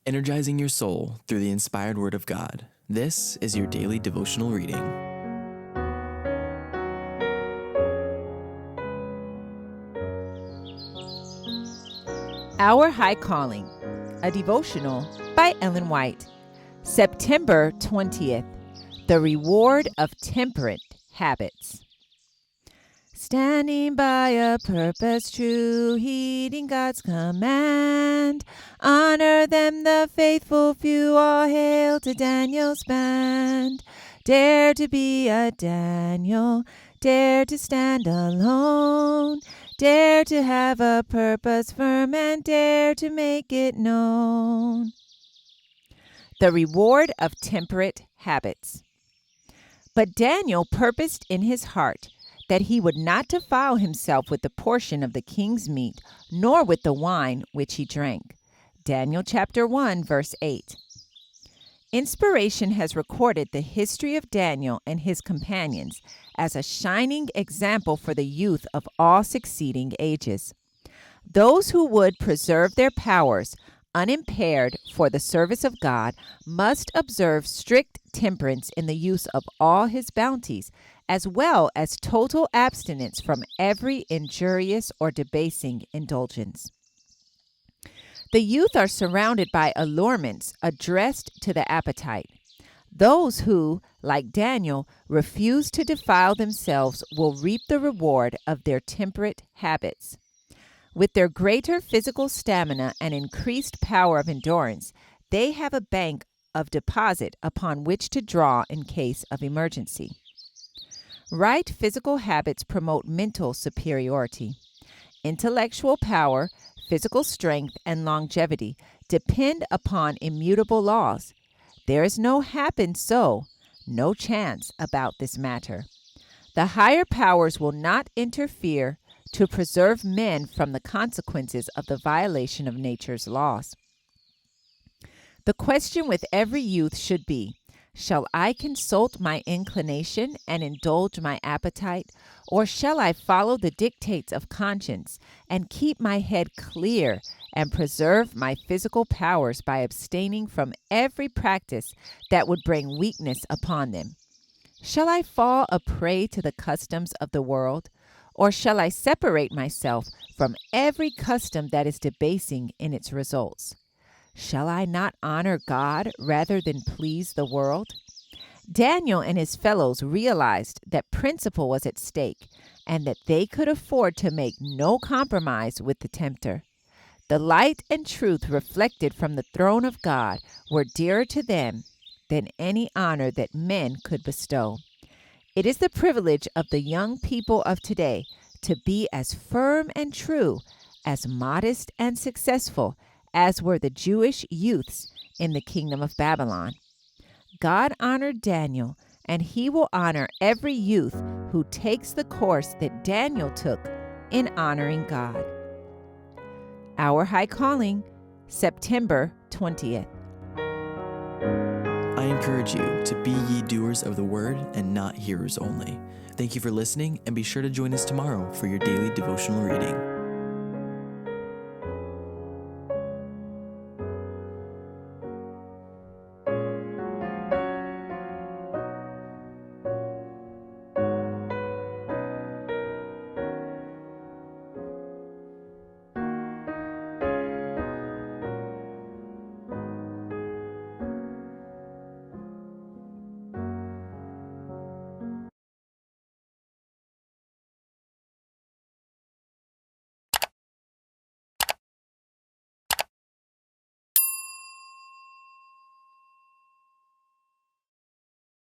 energizing your soul through the inspired Word of God. This is your daily devotional reading. Our High Calling, a devotional by Ellen White. September 20th, the reward of temperate habits. Standing by a purpose true, heeding God's command. Honor them, the faithful few, all hail to Daniel's band. Dare to be a Daniel, dare to stand alone. Dare to have a purpose firm and dare to make it known. The reward of temperate habits. But Daniel purposed in his heart that he would not defile himself with the portion of the king's meat, nor with the wine which he drank. Daniel chapter 1, verse 8. Inspiration has recorded the history of Daniel and his companions as a shining example for the youth of all succeeding ages. Those who would preserve their powers unimpaired for the service of God must observe strict temperance in the use of all his bounties, as well as total abstinence from every injurious or debasing indulgence. The youth are surrounded by allurements addressed to the appetite. Those who, like Daniel, refuse to defile themselves will reap the reward of their temperate habits. With their greater physical stamina and increased power of endurance, they have a bank of deposit upon which to draw in case of emergency. Right physical habits promote mental superiority. Intellectual power, physical strength, and longevity depend upon immutable laws. There is no happen so, no chance about this matter. The higher powers will not interfere to preserve men from the consequences of the violation of nature's laws. The question with every youth should be, shall I consult my inclination and indulge my appetite, or shall I follow the dictates of conscience and keep my head clear and preserve my physical powers by abstaining from every practice that would bring weakness upon them? Shall I fall a prey to the customs of the world, or shall I separate myself from every custom that is debasing in its results? Shall I not honor God rather than please the world? Daniel and his fellows realized that principle was at stake and that they could afford to make no compromise with the tempter. The light and truth reflected from the throne of God were dearer to them than any honor that men could bestow. It is the privilege of the young people of today to be as firm and true, as modest and successful as were the Jewish youths in the kingdom of Babylon. God honored Daniel, and he will honor every youth who takes the course that Daniel took in honoring God. Our High Calling, September 20th. I encourage you to be ye doers of the word and not hearers only. Thank you for listening, and be sure to join us tomorrow for your daily devotional reading.